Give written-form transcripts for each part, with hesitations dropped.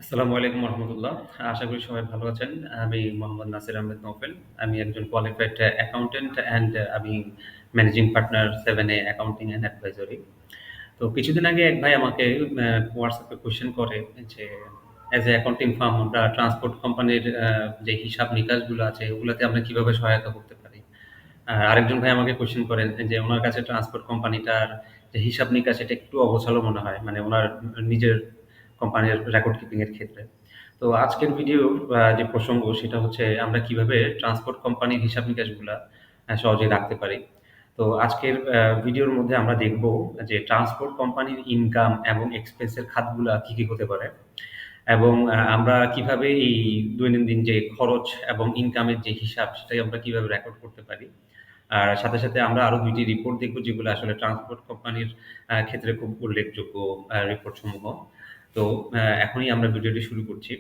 আসসালামু আলাইকুম রহমতুল্লাহ। আশা করি সবাই ভালো আছেন। আমি মোহাম্মদ নাসির আহমেদ নওফেল। আমি একজন কোয়ালিফাইড অ্যাকাউন্ট্যান্ট অ্যান্ড আমি managing partner 7 accounting and advisory. তো কিছুদিন আগে এক ভাই আমাকে হোয়াটসঅ্যাপে কোয়েশ্চেন করে যে, অ্যাজ এ অ্যাকাউন্টিং ফার্ম আমরা ট্রান্সপোর্ট কোম্পানির যে হিসাব নিকাশগুলো আছে ওগুলাতে আমরা কিভাবে সহায়তা করতে পারি? আরেকজন ভাই আমাকে কোয়েশ্চেন করেন যে ওনার কাছে ট্রান্সপোর্ট কোম্পানিটার যে হিসাব নিকাশ এটা একটু অগোছালো মনে হয়। মানে উনার নিজের কোম্পানির রেকর্ড কিপিং এর ক্ষেত্রে। তো আজকের ভিডিওর যে প্রসঙ্গ সেটা হচ্ছে আমরা কিভাবে ট্রান্সপোর্ট কোম্পানির হিসাব নিকাশগুলা সহজেই রাখতে পারি। তো আজকের ভিডিওর মধ্যে আমরা দেখব যে ট্রান্সপোর্ট কোম্পানির ইনকাম এবং এক্সপেন্স এর খাতগুলা কি, কি হতে পারে? এবং আমরা কিভাবে এই দৈনন্দিন যে খরচ এবং ইনকামের যে হিসাব সেটাই আমরা কিভাবে রেকর্ড করতে পারি। আর সাথে, সাথে আমরা আরো ২ টি রিপোর্ট দেখব যেগুলো আসলে ট্রান্সপোর্ট কোম্পানির ক্ষেত্রে খুব উল্লেখযোগ্য রিপোর্ট সমূহ। তো এখনই আমরা ভিডিওটি শুরু করছি।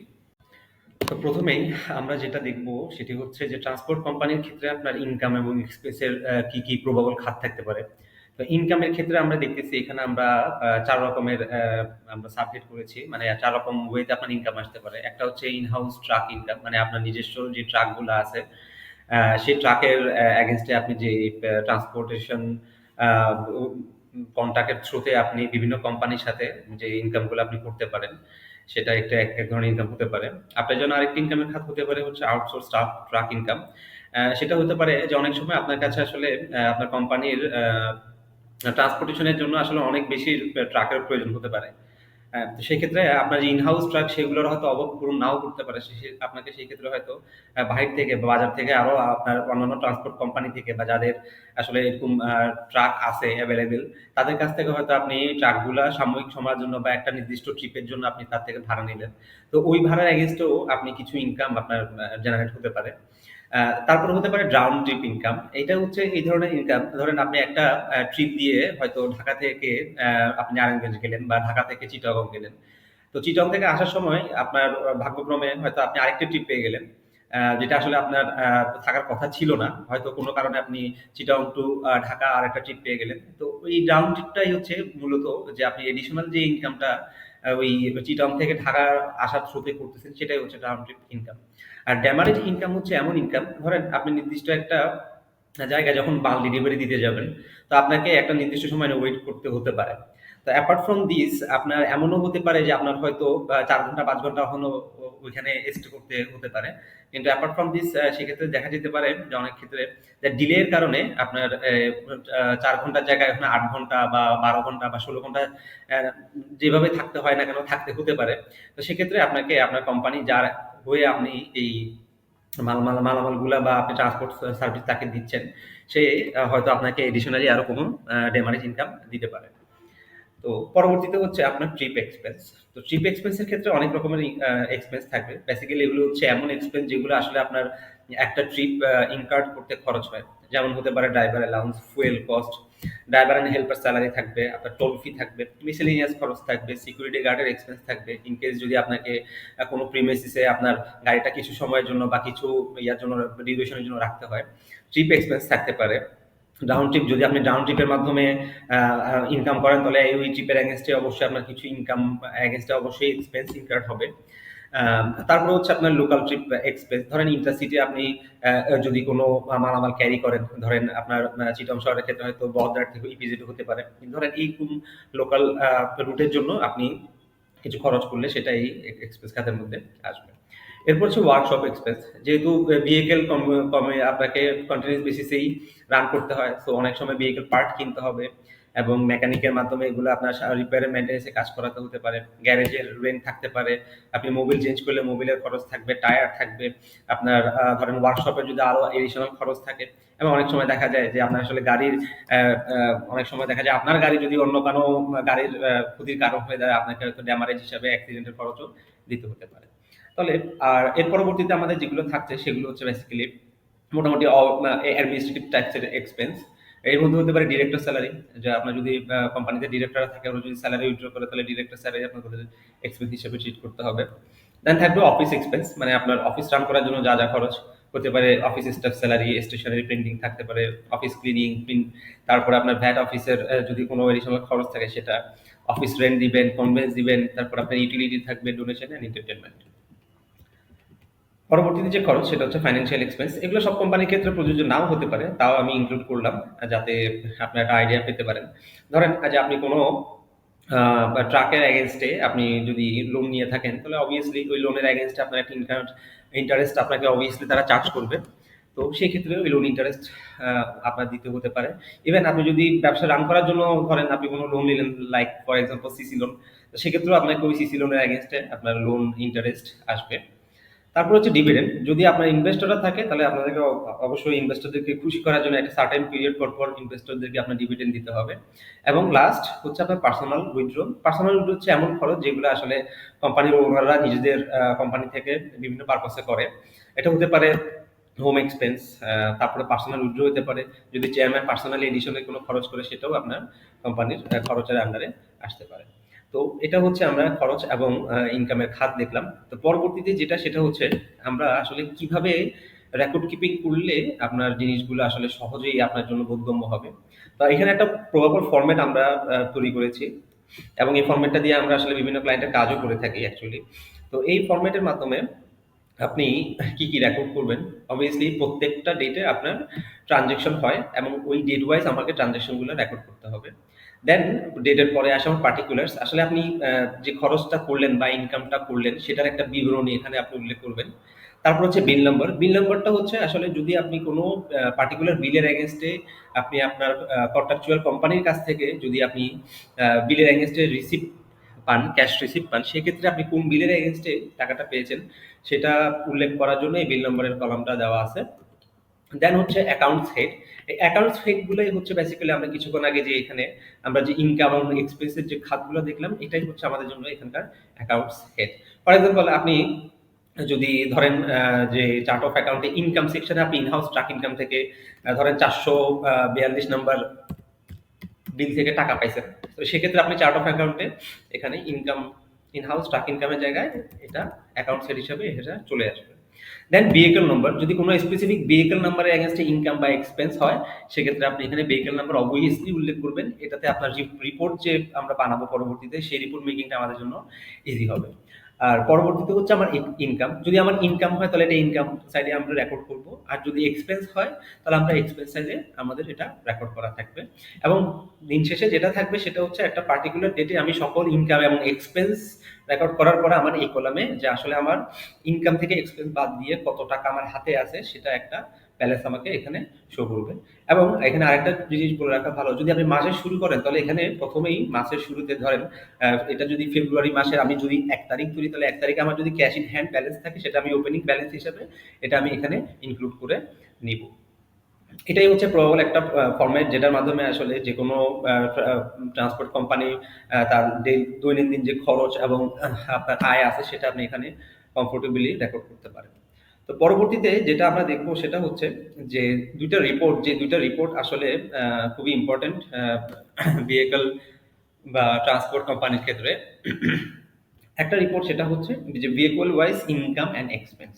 তো ১ম এই আমরা যেটা দেখব সেটি হচ্ছে যে ট্রান্সপোর্ট কোম্পানির ক্ষেত্রে আপনার ইনকাম এবং এক্সপেন্স এর কি, কি প্রবাবল খাত থাকতে পারে। তো ইনকামের ক্ষেত্রে আমরা দেখতেছি এখানে আমরা ৪ রকমের আমরা সাবহেড করেছি। মানে ৪ রকম ওয়েতে আপনার ইনকাম আসতে পারে। একটা হচ্ছে ইন হাউস ট্রাক ইনকাম মানে আপনার নিজস্ব যে ট্রাকগুলা আছে সেই ট্রাকের এগেইনস্ট এ আপনি যে ট্রান্সপোর্টেশন আ উ কন্ট্রাক্টের থ্রুতে আপনি বিভিন্ন কোম্পানির সাথে যে ইনকামগুলো আপনি করতে পারেন, সেটা একটা এক ধরনের ইনকাম হতে পারে। আপনার জন্য আরেকটি ইনকামের খাত হতে পারে হচ্ছে আউটসোর্স ট্রাক ইনকাম। সেটা হতে পারে যে অনেক সময় আপনার কাছে আসলে আপনার কোম্পানির ট্রান্সপোর্টেশন এর জন্য আসলে অনেক বেশি ট্রাকের প্রয়োজন হতে পারে। তো সেক্ষেত্রে আপনার যে ইন-হাউস ট্রাক সেগুলোর হয়তো অভাব পূরণ নাও করতে পারে। আপনাকে সেই ক্ষেত্রে হয়তো বাহির থেকে বা বাজার থেকে আরো আপনার অন্যান্য ট্রান্সপোর্ট কোম্পানি থেকে বা যাদের আসলে এরকম ট্রাক আছে এভেইলেবল তাদের কাছ থেকে হয়তো আপনি ট্রাকগুলা সাময়িক সময়ের জন্য বা একটা নির্দিষ্ট ট্রিপের জন্য আপনি তার থেকে ভাড়া নিলেন। তো ওই ভাড়ার এগেইনস্ট এও আপনি কিছু ইনকাম আপনার জেনারেট হতে পারে। তারপরে হতে পারে রাউন্ড ট্রিপ ইনকাম। এটা হচ্ছে এই ধরনের ইনকাম ধরেন আপনি একটা ট্রিপ দিয়ে হয়তো ঢাকা থেকে আপনি নারায়ণগঞ্জ গেলেন বা ঢাকা থেকে চিটাগং গেলেন। তো চিটং থেকে আসার সময় আপনার ভাগ্যক্রমে হয়তো আপনি আরেকটা ট্রিপ পেয়ে গেলেন। যেটা আসলে আপনার থাকার কথা ছিল না। হয়তো কোনো কারণে আপনি চিটাগং টু ঢাকা আরেকটা ট্রিপ পেয়ে গেলেন। তো ওই রাউন্ড ট্রিপটাই হচ্ছে মূলত যে আপনি এডিশনাল যে ইনকামটা ওই চিটাগং থেকে ঢাকা আসার থ্রুতে করতেছেন সেটাই হচ্ছে রাউন্ড ট্রিপ ইনকাম। আর ডেমারেজ ইনকাম হচ্ছে এমন ইনকাম ধরেন আপনি নির্দিষ্ট একটা জায়গায় যখন মাল ডেলিভারি দিতে যাবেন, তো আপনাকে একটা নির্দিষ্ট সময় ওয়েট করতে হতে পারে। তো অ্যাপার্ট ফ্রম দিস আপনার এমনও হতে পারে যে আপনার হয়তো ৪ ঘন্টা ৫ ঘন্টা এখনো ওইখানে স্টে করতে হতে পারে। কিন্তু অ্যাপার্ট ফ্রম দিস সেক্ষেত্রে দেখা যেতে পারে যে অনেক ক্ষেত্রে যে ডিলে এর কারণে আপনার ৪ ঘন্টার জায়গায় ওখানে ৮ ঘন্টা বা ১২ ঘন্টা বা ১৬ ঘন্টা অ্যা যেভাবে থাকতে হয় না কেন থাকতে হতে পারে। তো সেক্ষেত্রে আপনাকে আপনার কোম্পানি যার হয়ে আপনি এই মালামালগুলা বা আপনি ট্রান্সপোর্ট সার্ভিস তাকে দিচ্ছেন, সে হয়তো আপনাকে এডিশনালি আরো কোনো ডেমারেজ ইনকাম দিতে পারে। তো পরবর্তীতে হচ্ছে আপনার ট্রিপ এক্সপেন্স। তো ট্রিপ এক্সপেন্স এর ক্ষেত্রে অনেক রকমের এক্সপেন্স থাকবে। বেসিক্যালি এগুলো হচ্ছে এমন এক্সপেন্স যেগুলো আসলে আপনার একটা ট্রিপ ইনকার্ড করতে খরচ হয়। যেমন হতে পারে driver allowance, fuel cost, driver and helper salary থাকবে, আপনার টোল ফি থাকবে, মিসেলেনিয়াস খরচ থাকবে, সিকিউরিটি গার্ডের এক্সপেন্স থাকবে। ইন কেস যদি আপনাকে কোনো প্রিমিসিসে আপনার গাড়িটা কিছু সময়ের জন্য বা কিছু ইয়ার জন্য ডিউরেশন এর জন্য রাখতে হয়। ট্রিপ এক্সপেন্স থাকতে পারে। রাউন্ড ট্রিপ যদি আপনি রাউন্ড ট্রিপের মাধ্যমে ইনকাম করেন তাহলে ওই ট্রিপের এগেইনস্টে অবশ্যই আপনার কিছু ইনকাম এগেইনস্টে অবশ্যই এক্সপেন্স ইনকার্ড হবে। তারপরে হচ্ছে আপনার লোকাল ট্রিপ এক্সপেন্স ধরেন ইন্টারসিটি আপনি যদি কোনো মালামাল ক্যারি করেন ধরেন আপনার চিটং শহরের ক্ষেত্রে হয়তো বহদ্দার থেকে ইপিজেড হতে পারে। ধরেন এইরকম লোকাল রুটের জন্য আপনি কিছু খরচ করলে সেটা এই এক্সপেন্স খাতের মধ্যে আসবে। এরপর হচ্ছে ওয়ার্কশপ এক্সপেন্স। যেহেতু ভেহিকল কমে আপনাকে কন্টিনিউয়াস বেসিসেই রান করতে হয়। সো অনেক সময় ভেহিকল পার্ট কিনতে হবে এবং মেকানিকের মাধ্যমে এগুলো আপনার রিপেয়ার এন্ড মেইনটেন্যান্স এ কাজ করাতে হতে পারে। গ্যারেজের রেন্ট থাকতে পারে। আপনি মোবিল চেঞ্জ করলে মোবিলের খরচ থাকবে, টায়ার থাকবে। আপনার ধরেন ওয়ার্কশপে যদি আরো এডিশনাল খরচ থাকে এবং অনেক সময় দেখা যায় যে আপনার আসলে গাড়ির অ্যা অ্যা অনেক সময় দেখা যায় আপনার গাড়ি যদি অন্য কারো গাড়ির ক্ষতির কারণ হয়ে দাঁড়ায় আপনাকে হয়তো ড্যামারেজ হিসাবে অ্যাক্সিডেন্টের খরচও দিতে হতে পারে। তাহলে আর এর পরবর্তীতে আমাদের যেগুলো থাকছে সেগুলো হচ্ছে বেসিক্যালি মোটামুটি অ্যাডমিনিস্ট্রেটিভ ট্যাক্সের এক্সপেন্স। এর মধ্যে হতে পারে ডিরেক্টর স্যালারি যে আপনার যদি কোম্পানিতে ডিরেক্টর থাকে ওরা যদি স্যালারি উইথড্র করে তাহলে ডিরেক্টর স্যালারি আপনাকে ওদের এক্সপেন্স হিসেবে ট্রিট করতে হবে। দেন থাকবে অফিস এক্সপেন্স মানে আপনার অফিস রান করার জন্য যা, যা খরচ হতে পারে office staff salary, stationery printing থাকতে পারে, অফিস ক্লিনিং, তারপরে আপনার ভ্যাট অফিসের যদি কোনো এডিশনাল খরচ থাকে সেটা। অফিস রেন্ট দিবেন, কনভেন্স দিবেন, তারপর আপনার ইউটিলিটি থাকবে, ডোনেশন এন্ড এন্টারটেনমেন্ট। পরবর্তীতে যে খরচ সেটা হচ্ছে ফাইন্যান্সিয়াল এক্সপেন্স। এগুলো সব কোম্পানির ক্ষেত্রে প্রযোজ্য নাও হতে পারে, তাও আমি ইনক্লুড করলাম যাতে আপনার একটা আইডিয়া পেতে পারেন। ধরেন যে আপনি কোনো ট্রাকের এগেনস্টে আপনি যদি লোন নিয়ে থাকেন, তাহলে অবভিয়াসলি ওই লোনের এগেনস্টে আপনার একটা ইন্টারেস্ট আপনাকে অবভিয়াসলি তারা চার্জ করবে। তো সেই ক্ষেত্রে ওই লোন ইন্টারেস্ট আপনার দিতে হতে পারে। ইভেন আপনি যদি ব্যবসা রান করার জন্য ধরেন আপনি কোনো লোন নিলেন, like for example CC loan, সেক্ষেত্রেও আপনাকে ওই সিসি লোনের এগেনস্টে আপনার লোন ইন্টারেস্ট আসবে। তারপর হচ্ছে ডিভিডেন্ড। যদি আপনার ইনভেস্টররা থাকে তাহলে আপনাদেরকে অবশ্যই ইনভেস্টরদেরকে খুশি করার জন্য একটা সার্টেন পিরিয়ড পর পর ইনভেস্টরদেরকে আপনার ডিভিডেন্ড দিতে হবে। এবং লাস্ট হচ্ছে আপনার পার্সোনাল উইথড্র। পার্সোনাল উইথড্র হচ্ছে এমন খরচ যেগুলো আসলে কোম্পানির ওনাররা নিজেদের কোম্পানি থেকে বিভিন্ন পারপাসে করে। এটা হতে পারে হোম এক্সপেন্স, তারপরে পার্সোনাল উইথড্র হতে পারে। যদি চেয়ারম্যান পার্সোনালি এডিশনে কোনো খরচ করে সেটাও আপনার কোম্পানির খরচের আন্ডারে আসতে পারে। তো এটা হচ্ছে আমরা খরচ এবং ইনকামের খাত দেখলাম। তো পরবর্তীতে যেটা সেটা হচ্ছে আমরা আসলে কিভাবে রেকর্ড কিপিং করলে আপনার জিনিসগুলো আসলে সহজেই আপনার জন্য বোধগম্য হবে। তো এখানে একটা প্রপার ফরম্যাট আমরা তৈরি করেছি, এবং এই ফরম্যাটটা দিয়ে আমরা আসলে বিভিন্ন ক্লায়েন্টের কাজও করে থাকি অ্যাকচুয়ালি। তো এই ফরম্যাটের মাধ্যমে আপনি কি কি রেকর্ড করবেন, অবভিয়াসলি প্রত্যেকটা ডেটে আপনার ট্রানজেকশন হয় এবং ওই ডেট ওয়াইজ আমাকে ট্রানজেকশনগুলো রেকর্ড করতে হবে। দেন ডেটের পরে আসে আমার পার্টিকুলার্স। আসলে আপনি যে খরচটা করলেন বা ইনকামটা করলেন সেটার একটা বিবরণী এখানে আপনি উল্লেখ করবেন। তারপর হচ্ছে বিল নাম্বার। বিল নাম্বারটা হচ্ছে আসলে যদি আপনি কোনো পার্টিকুলার বিলের এগেনস্টে আপনি আপনার কন্ট্রাকচুয়াল কোম্পানির কাছ থেকে যদি আপনি বিলের এগেনস্টে রিসিপ্ট পান, ক্যাশ রিসিপ্ট পান, সেক্ষেত্রে আপনি কোন বিলের এগেনস্টে টাকাটা পেয়েছেন সেটা উল্লেখ করার জন্য এই বিল নম্বরের কলামটা দেওয়া আছে। দেন হচ্ছে অ্যাকাউন্টস হেড। এই অ্যাকাউন্টস হেড গুলোই হচ্ছে বেসিক্যালি আমরা কিছুক্ষণ আগে যে এখানে আমরা যে ইনকাম এবং এক্সপেন্সের যে খাতগুলো দেখলাম, এটাই হচ্ছে আমাদের জন্য এখানকার অ্যাকাউন্টস হেড। ফর এক্সাম্পল আপনি যদি ধরেন যে চার্ট অফ অ্যাকাউন্টে ইনকাম সেকশনে আপনি ইনহাউস ট্রাক ইনকাম থেকে ধরেন 442 নাম্বার বিল থেকে টাকা পাইছেন, তো সেক্ষেত্রে আপনি চার্ট অফ অ্যাকাউন্টে এখানে ইনকাম ইনহাউস ট্রাক ইনকামের জায়গায় এটা অ্যাকাউন্ট সেট হিসাবে এটা চলে আসবে। দেন ভেহিকল নাম্বার। যদি কোনো স্পেসিফিক ভেহিকল নাম্বারের এগেনস্টে ইনকাম বা এক্সপেন্স হয়, সেক্ষেত্রে আপনি এখানে ভেহিকল নাম্বার অবভিয়াসলি উল্লেখ করবেন। এটাতে আপনার রিপোর্ট যে আমরা বানাবো পরবর্তীতে, সেই রিপোর্ট মেকিংটা আমাদের জন্য ইজি হবে। আর পরবর্তীতে হচ্ছে আমার ইনকাম। যদি আমার ইনকাম হয় তাহলে এটা ইনকাম সাইডে আমরা রেকর্ড করব, আর যদি এক্সপেন্স হয় তাহলে আমরা এক্সপেন্স সাইডে আমাদের এটা রেকর্ড করা থাকবে। এবং দিন শেষে যেটা থাকবে সেটা হচ্ছে একটা পার্টিকুলার ডেটে আমি সকল ইনকাম এবং এক্সপেন্স রেকর্ড করার পরে আমার এই কলামে যে আসলে আমার ইনকাম থেকে এক্সপেন্স বাদ দিয়ে কত টাকা আমার হাতে আছে সেটা একটা ব্যালেন্স আমাকে এখানে শো করবে। এবং এখানে আরেকটা জিনিস বলে রাখা ভালো, যদি আপনি মাসের শুরু করেন তাহলে এখানে প্রথমেই মাসের শুরুতে ধরেন এটা যদি ফেব্রুয়ারি মাসের আমি যদি 1 তারিখ ধরি, তাহলে 1 তারিখে আমার যদি ক্যাশ ইন হ্যান্ড ব্যালেন্স থাকে সেটা আমি ওপেনিং ব্যালেন্স হিসাবে এটা আমি এখানে ইনক্লুড করে নিব। এটাই হচ্ছে প্রবাবল একটা ফরম্যাট যেটার মাধ্যমে আসলে যে কোনো ট্রান্সপোর্ট কোম্পানি তার দৈনন্দিন যে খরচ এবং আপনার আয় আছে সেটা আপনি এখানে কমফোর্টেবলি রেকর্ড করতে পারেন। তো পরবর্তীতে যেটা আমরা দেখবো সেটা হচ্ছে যে দুইটা রিপোর্ট আসলে খুবই ইম্পর্টেন্ট ভেহিকল বা ট্রান্সপোর্ট কোম্পানির ক্ষেত্রে। একটা রিপোর্ট সেটা হচ্ছে যে vehicle wise income and expense.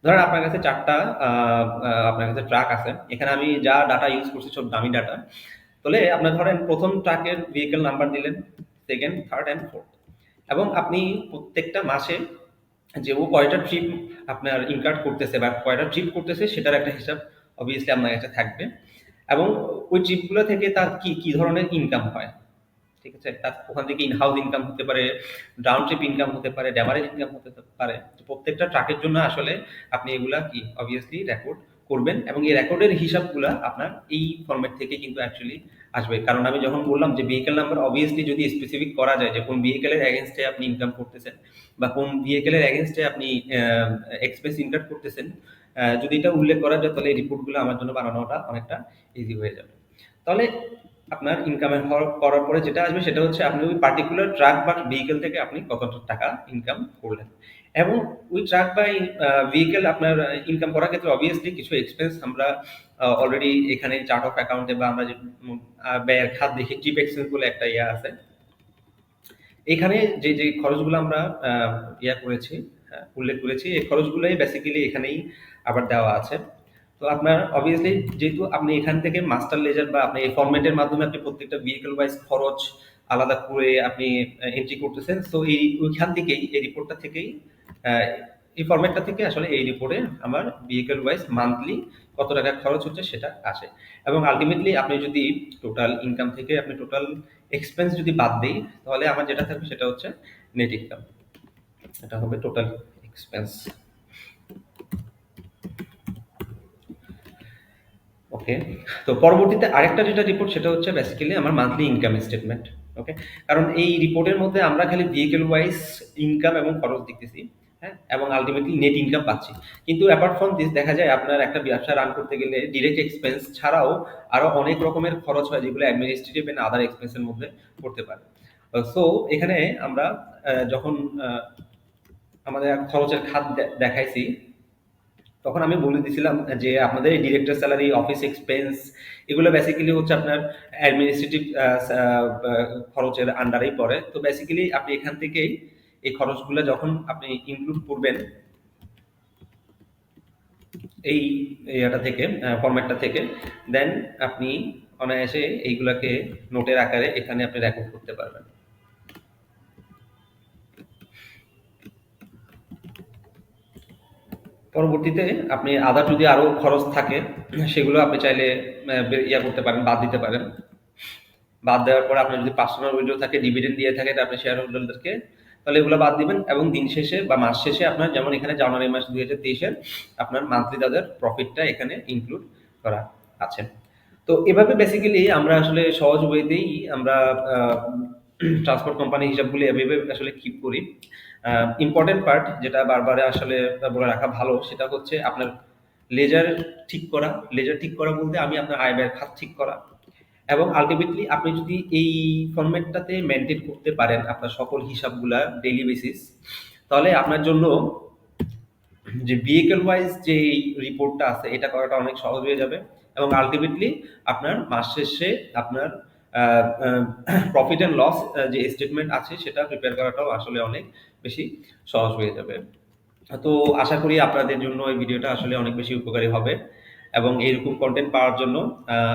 ধরেন আপনার কাছে 4টা আপনার কাছে ট্রাক আছে। এখানে আমি যা ডাটা ইউজ করছি সব দামি ডাটা। তাহলে আপনার ধরেন ১ম ট্রাকের ভেহিকল নাম্বার দিলেন, 2nd, 3rd অ্যান্ড 4th, এবং আপনি প্রত্যেকটা মাসে যে ও কয়টা ট্রিপ আপনার ইনকার্ড করতেছে বা কয়টা ট্রিপ করতেছে সেটার একটা হিসাব অবভিয়াসলি আপনার কাছে থাকবে। এবং ওই ট্রিপগুলো থেকে তার কি ধরনের ইনকাম হয়, ঠিক আছে? তার ওখান থেকে ইন-হাউস ইনকাম হতে পারে, রাউন্ড ট্রিপ ইনকাম হতে পারে, ড্যামারেজ ইনকাম হতে পারে। তো প্রত্যেকটা ট্রাকের জন্য আসলে আপনি এগুলা কি অবভিয়াসলি রেকর্ড করবেন, এবং এই রেকর্ডের হিসাবগুলা আপনার এই ফরম্যাট থেকে কিন্তু অ্যাকচুয়ালি আসবে। কারণ আমি যখন বললাম যে ভেহিকল নাম্বার অবভিয়াসলি যদি স্পেসিফিক করা যায় যে কোন ভেহিকলের এগেনস্টে আপনি ইনকাম করতেছেন বা কোন ভেহিকলের এগেনস্টে আপনি এক্সপেন্স ইনকাম করতেছেন, যদি এটা উল্লেখ করা যায় তাহলে এই রিপোর্টগুলো আমার জন্য বানানোটা অনেকটা ইজি হয়ে যাবে। তাহলে আপনার ইনকামের করার পরে যেটা আসবে সেটা হচ্ছে আপনি ওই পার্টিকুলার ট্রাক বা ভেহিকল থেকে আপনি কত টাকা ইনকাম করলেন, এবং ওই ট্রাক বা ভেহিকল আপনার ইনকাম করার ক্ষেত্রে অবভিয়াসলি কিছু এক্সপেন্স আমরা অলরেডি এখানে চার্ট অফ অ্যাকাউন্টে বা আমরা যে ব্যয়ের খাত দেখি, ট্রিপ এক্সপেন্স বলে একটা ইয়ে আছে। এখানে যে খরচগুলো আমরা করেছি, উল্লেখ করেছি, এই খরচগুলোই বেসিক্যালি এখানেই আবার দেওয়া আছে। তো আপনার অবভিয়াসলি যেহেতু আপনি এখান থেকে মাস্টার লেজার বা আপনি এই ফরম্যাটের মাধ্যমে আপনি প্রত্যেকটা ভেহিকল ওয়াইজ খরচ আলাদা করে আপনি এন্ট্রি করতেছেন। সো ওইখান থেকেই এই রিপোর্টটা থেকেই আহ, এই ফরম্যাটটা থেকে আসলে এই রিপোর্টে আমার ভেহিকল ওয়াইজ মান্থলি কত টাকা খরচ হচ্ছে সেটা আসে। এবং আলটিমেটলি আপনি যদি টোটাল ইনকাম থেকে আপনি টোটাল এক্সপেন্স যদি বাদ দিই, তাহলে আমার যেটা থাকবে সেটা হচ্ছে নেট ইনকাম। এটা হবে টোটাল এক্সপেন্স। ওকে। তো পরবর্তীতে আরেকটা যেটা রিপোর্ট সেটা হচ্ছে বেসিক্যালি আমার মান্থলি ইনকাম স্টেটমেন্ট। ওকে। কারণ এই রিপোর্টের মধ্যে আমরা খালি ভেহিকল ওয়াইজ ইনকাম এবং খরচ দেখতেছি, হ্যাঁ, এবং আলটিমেটলি নেট ইনকাম পাচ্ছি। কিন্তু অ্যাপার্ট ফ্রম দিস দেখা যায় আপনার একটা ব্যবসা রান করতে গেলে ডিরেক্ট এক্সপেন্স ছাড়াও আরো অনেক রকমের খরচ হয় যেগুলো অ্যাডমিনিস্ট্রেটিভ এন্ড আদার এক্সপেন্সের মধ্যে পড়তে পারে। সো এখানে আমরা যখন আমাদের খরচের খাত দেখাইছি, তখন আমি বলে দিছিলাম যে আপনাদের এই ডিরেক্টর স্যালারি, অফিস এক্সপেন্স, এগুলো বেসিক্যালি হচ্ছে আপনার অ্যাডমিনিস্ট্রেটিভ খরচের আন্ডারেই পড়ে। তো বেসিক্যালি আপনি এখান থেকেই এই খরচগুলো যখন আপনি ইনক্লুড করবেন এই এটা থেকে, ফরম্যাটটা থেকে, দেন আপনি অনায়াসে এইগুলাকে নোটের আকারে এখানে আপনি রেকর্ড করতে পারবেন। পরবর্তীতে আপনি আদার যদি আরো খরচ থাকে সেগুলো আপনি চাইলে ইয়া করতে পারেন, বাদ দিতে পারেন। বাদ দেওয়ার পরে আপনার যদি পার্সোনাল উইন্ডো থাকে, ডিভিডেন্ড দিয়ে থাকে আপনি শেয়ার হোল্ডারদেরকে, তাহলে এগুলো বাদ দিবেন এবং দিন শেষে বা মাস শেষে আপনার যেমন এখানে জানুয়ারি মাস 2023-এর আপনার মান্থলি তাদের প্রফিটটা এখানে ইনক্লুড করা আছে। তো এভাবে বেসিক্যালি আমরা আসলে সহজ ওয়েতেই আমরা ট্রান্সপোর্ট কোম্পানি হিসাবগুলি এভাবে আসলে কিপ করি। ইম্পর্টেন্ট পার্ট যেটা বারবার আসলে বলে রাখা ভালো সেটা হচ্ছে আপনার লেজার ঠিক করা। লেজার ঠিক করা বলতে আমি আপনার আয় ব্যয়ের খাত ঠিক করা, এবং আলটিমেটলি আপনি যদি এই ফরম্যাটটাতে মেনটেন করতে পারেন আপনার সকল হিসাবগুলা ডেইলি বেসিস, তাহলে আপনার জন্য যে ভেহিকল ওয়াইজ যে রিপোর্টটা আছে এটা করাটা অনেক সহজ হয়ে যাবে, এবং আলটিমেটলি আপনার মাস শেষে আপনার প্রফিট অ্যান্ড লস যে স্টেটমেন্ট আছে সেটা প্রিপেয়ার করাটাও আসলে অনেক বেশি সহজ হয়ে যাবে। তো আশা করি আপনাদের জন্য এই ভিডিওটা আসলে অনেক বেশি উপকারী হবে, এবং এইরকম কন্টেন্ট পাওয়ার জন্য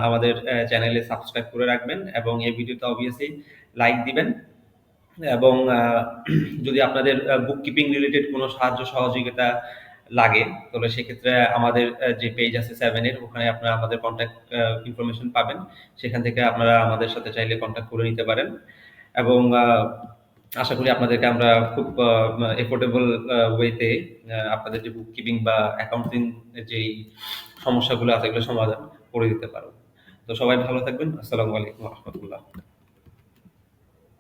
আমাদের চ্যানেলে সাবস্ক্রাইব করে রাখবেন এবং এই ভিডিওটা অবভিয়াসলি লাইক দিবেন। এবং যদি আপনাদের বুক কিপিং রিলেটেড কোনো সাহায্য সহযোগিতা লাগে তাহলে সেক্ষেত্রে আমাদের যে পেজ আছে 7-এর, ওখানে আপনারা আমাদের কন্ট্যাক্ট ইনফরমেশন পাবেন। সেখান থেকে আপনারা আমাদের সাথে চাইলে কন্ট্যাক্ট করে নিতে পারেন, এবং আশা করি আপনাদেরকে আমরা খুব এফোর্ডেবল ওয়েতে আপনাদের যে বুক কিপিং বা অ্যাকাউন্টিং যেই সমস্যাগুলো আছে এগুলো সমাধান করে দিতে পারবো। তো সবাই ভালো থাকবেন। আসসালামু আলাইকুম রহমতুল্লাহ।